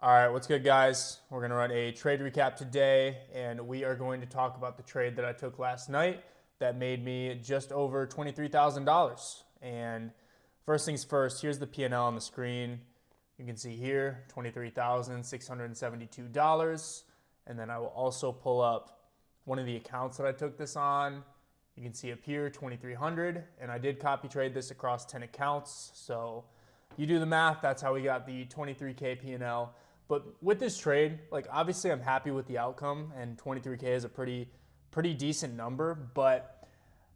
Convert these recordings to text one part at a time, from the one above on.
All right, what's good, guys? We're going to run a trade recap today, and we are going to talk about the trade that I took last night that made me just over $23,000. And first things first, here's the P&L on the screen. You can see here $23,672. And then I will also pull up one of the accounts that I took this on. You can see up here 2,300, and I did copy trade this across 10 accounts. So you do the math, that's how we got the 23K P&L. But with this trade, like obviously I'm happy with the outcome, and 23K is a pretty decent number, but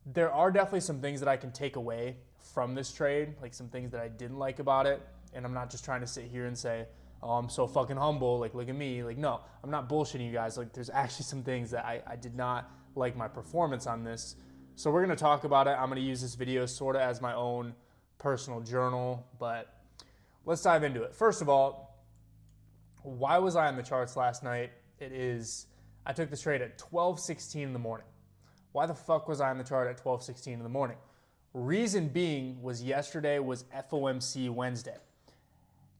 there are definitely some things that I can take away from this trade, like some things that I didn't like about it. And I'm not just trying to sit here and say, oh, I'm so fucking humble, like look at me. Like, no, I'm not bullshitting you guys. Like, there's actually some things that I did not like my performance on this. So we're gonna talk about it. I'm gonna use this video sort of as my own personal journal, but let's dive into it. First of all, why was I on the charts last night? I took this trade at 12:16 in the morning. Why the fuck was I on the chart at 12:16 in the morning? Reason being was yesterday was FOMC Wednesday.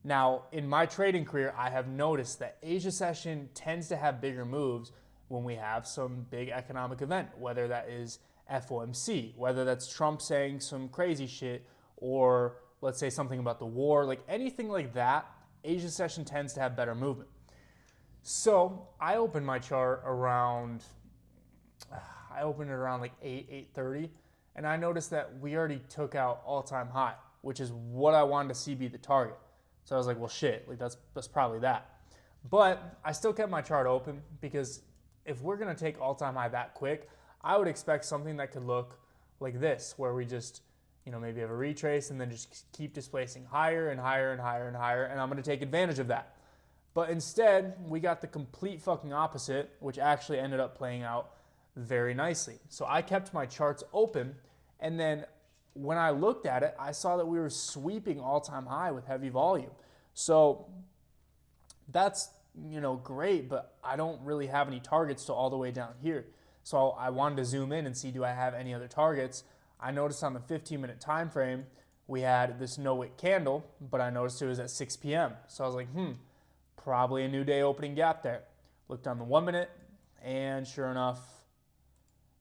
Now, in my trading career, I have noticed that Asia session tends to have bigger moves when we have some big economic event, whether that is FOMC, whether that's Trump saying some crazy shit, or let's say something about the war, like anything like that, Asia session tends to have better movement. So I opened my chart around, like 8:30, and I noticed that we already took out all-time high, which is what I wanted to see be the target. So I was like, well, shit, like that's probably that. But I still kept my chart open because if we're gonna take all-time high that quick, I would expect something that could look like this, where we just, maybe have a retrace and then just keep displacing higher and higher and higher and higher, and I'm gonna take advantage of that. But instead, we got the complete fucking opposite, which actually ended up playing out very nicely. So I kept my charts open, and then when I looked at it, I saw that we were sweeping all-time high with heavy volume. So that's, great, but I don't really have any targets to all the way down here. So I wanted to zoom in and see, do I have any other targets? I noticed on the 15-minute time frame, we had this no-wick candle, but I noticed it was at 6 p.m. So I was like, probably a new day opening gap there. Looked on the 1 minute, and sure enough,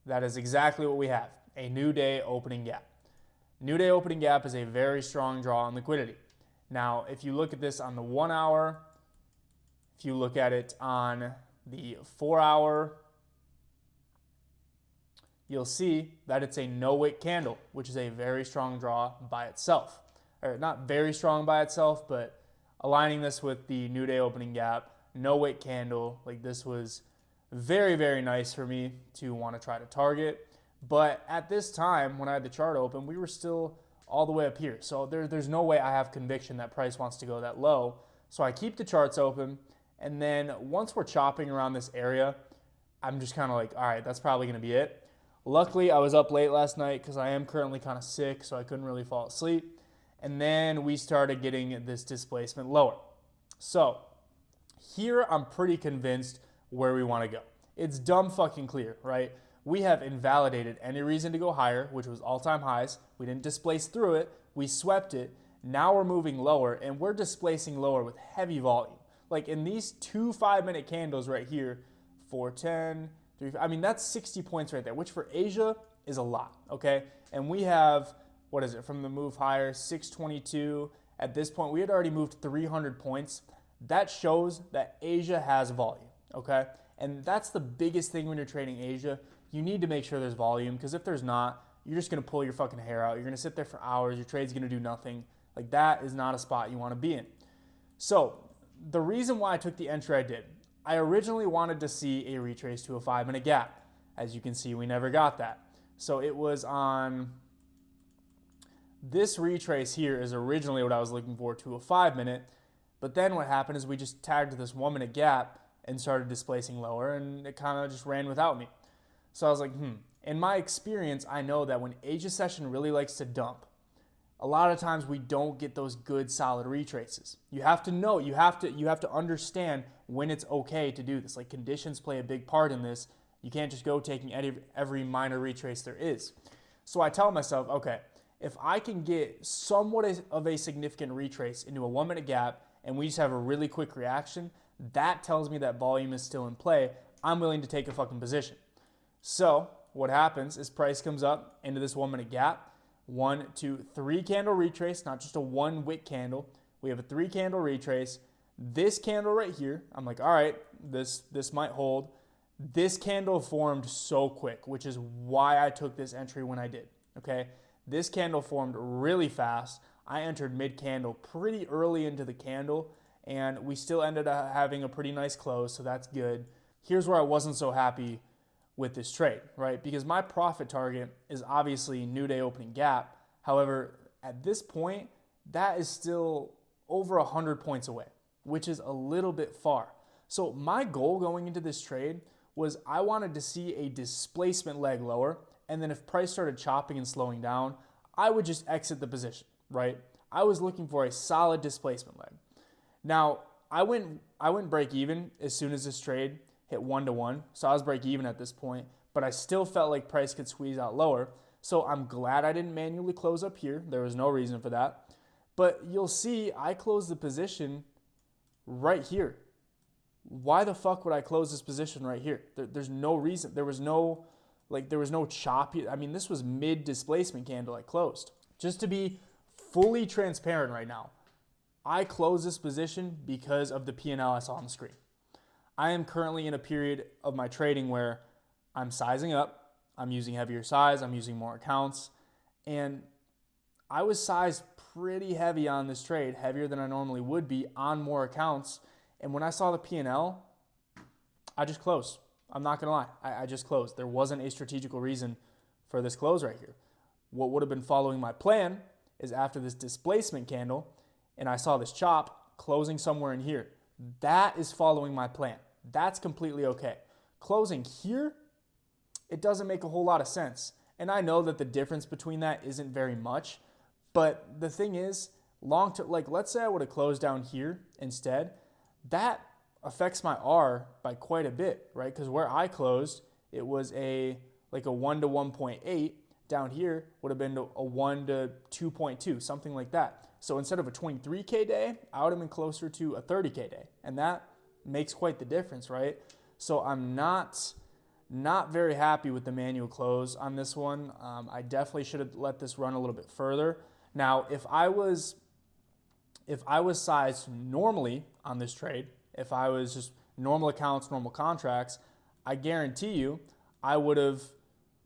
that is exactly what we have, a new day opening gap. New day opening gap is a very strong draw on liquidity. Now, if you look at this on the 1 hour, if you look at it on the 4 hour, you'll see that it's a no-wick candle, which is a very strong draw by itself. Or not very strong by itself, but aligning this with the new day opening gap, no-wick candle, like this was very, very nice for me to want to try to target. But at this time, when I had the chart open, we were still all the way up here. So there's no way I have conviction that price wants to go that low. So I keep the charts open, and then once we're chopping around this area, I'm just kind of like, all right, that's probably going to be it. Luckily, I was up late last night because I am currently kind of sick, so I couldn't really fall asleep. And then we started getting this displacement lower. So here I'm pretty convinced where we want to go. It's dumb fucking clear, right? We have invalidated any reason to go higher, which was all-time highs. We didn't displace through it. We swept it. Now we're moving lower, and we're displacing lower with heavy volume. Like in these 2 5-minute candles right here, 410, that's 60 points right there, which for Asia is a lot, okay? And we have, what is it, from the move higher, 622. At this point, we had already moved 300 points. That shows that Asia has volume, okay? And that's the biggest thing when you're trading Asia. You need to make sure there's volume, because if there's not, you're just gonna pull your fucking hair out. You're gonna sit there for hours. Your trade's gonna do nothing. Like, that is not a spot you wanna be in. So the reason why I took the entry I did, I originally wanted to see a retrace to a 5-minute gap. As you can see, we never got that. So it was on this retrace here is originally what I was looking for, to a 5-minute. But then what happened is we just tagged this 1-minute gap and started displacing lower, and it kind of just ran without me. So I was like, In my experience, I know that when Asia session really likes to dump, a lot of times we don't get those good solid retraces. You have to know, you have to understand when it's okay to do this. Like, conditions play a big part in this. You can't just go taking every minor retrace there is. So I tell myself, okay, if I can get somewhat of a significant retrace into a 1-minute gap and we just have a really quick reaction, that tells me that volume is still in play. I'm willing to take a fucking position. So what happens is price comes up into this 1 minute gap. 1, 2, 3 candle retrace, not just a 1 wick candle. We have a 3 candle retrace. This candle right here, I'm like, all right, this might hold. This candle formed so quick, which is why I took this entry when I did, okay? This candle formed really fast. I entered mid candle pretty early into the candle, and we still ended up having a pretty nice close, so that's good. Here's where I wasn't so happy with this trade, right? Because my profit target is obviously new day opening gap. However, at this point, that is still over 100 points away, which is a little bit far. So my goal going into this trade was I wanted to see a displacement leg lower, and then if price started chopping and slowing down, I would just exit the position, right? I was looking for a solid displacement leg. Now, I went break even as soon as this trade hit 1-to-1, so I was break even at this point, but I still felt like price could squeeze out lower. So I'm glad I didn't manually close up here. There was no reason for that. But you'll see I closed the position right here. Why the fuck would I close this position right here? There's no reason. There was no chop. I mean, this was mid displacement candle I closed. Just to be fully transparent right now, I closed this position because of the P&L I saw on the screen. I am currently in a period of my trading where I'm sizing up, I'm using heavier size, I'm using more accounts, and I was sized pretty heavy on this trade, heavier than I normally would be on more accounts, and when I saw the P&L, I just closed. I'm not going to lie, I just closed. There wasn't a strategical reason for this close right here. What would have been following my plan is after this displacement candle, and I saw this chop closing somewhere in here. That is following my plan. That's completely okay. Closing here, it doesn't make a whole lot of sense. And I know that the difference between that isn't very much, but the thing is, long term, like let's say I would have closed down here instead, that affects my R by quite a bit, right? Because where I closed, it was a 1 to 1.8. Down here would have been a 1 to 2.2, something like that. So instead of a 23K day, I would have been closer to a 30K day. And that makes quite the difference, right? So I'm not very happy with the manual close on this one. I definitely should have let this run a little bit further. Now, if I was sized normally on this trade, if I was just normal accounts, normal contracts, I guarantee you I would have,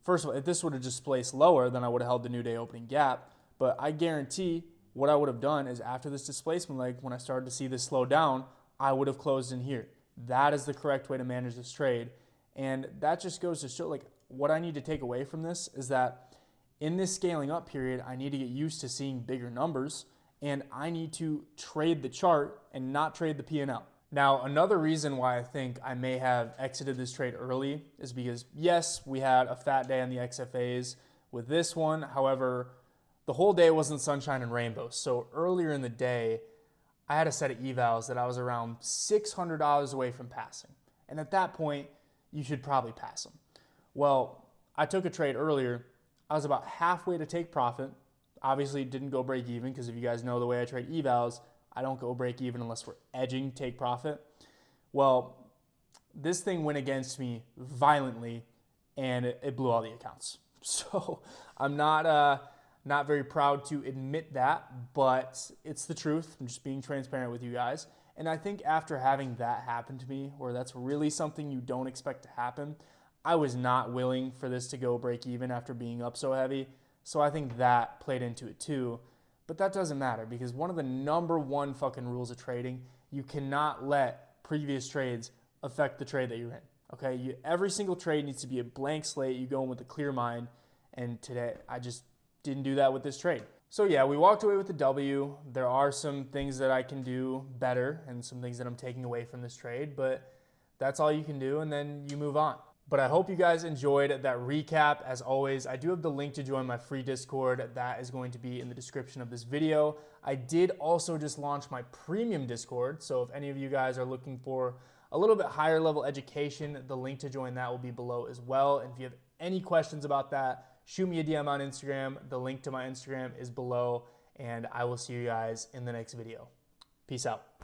first of all, if this would have just placed lower, then I would have held the new day opening gap. But I guarantee what I would have done is after this displacement leg, when I started to see this slow down, I would have closed in here. That is the correct way to manage this trade. And that just goes to show, like, what I need to take away from this is that in this scaling up period, I need to get used to seeing bigger numbers, and I need to trade the chart and not trade the P&L. Now, another reason why I think I may have exited this trade early is because, yes, we had a fat day on the XFAs with this one. However, the whole day wasn't sunshine and rainbows. So earlier in the day, I had a set of evals that I was around $600 away from passing. And at that point, you should probably pass them. Well, I took a trade earlier. I was about halfway to take profit. Obviously, didn't go break even because if you guys know the way I trade evals, I don't go break even unless we're edging take profit. Well, this thing went against me violently and it blew all the accounts. So I'm not very proud to admit that, but it's the truth. I'm just being transparent with you guys. And I think after having that happen to me, where that's really something you don't expect to happen, I was not willing for this to go break even after being up so heavy. So I think that played into it too. But that doesn't matter because one of the number one fucking rules of trading, you cannot let previous trades affect the trade that you're in. Okay, every single trade needs to be a blank slate. You go in with a clear mind. And today, I just didn't do that with this trade. So yeah, we walked away with the W. There are some things that I can do better and some things that I'm taking away from this trade, but that's all you can do, and then you move on. But I hope you guys enjoyed that recap. As always, I do have the link to join my free Discord. That is going to be in the description of this video. I did also just launch my premium Discord, so if any of you guys are looking for a little bit higher level education, the link to join that will be below as well. And if you have any questions about that, shoot me a DM on Instagram. The link to my Instagram is below, and I will see you guys in the next video. Peace out.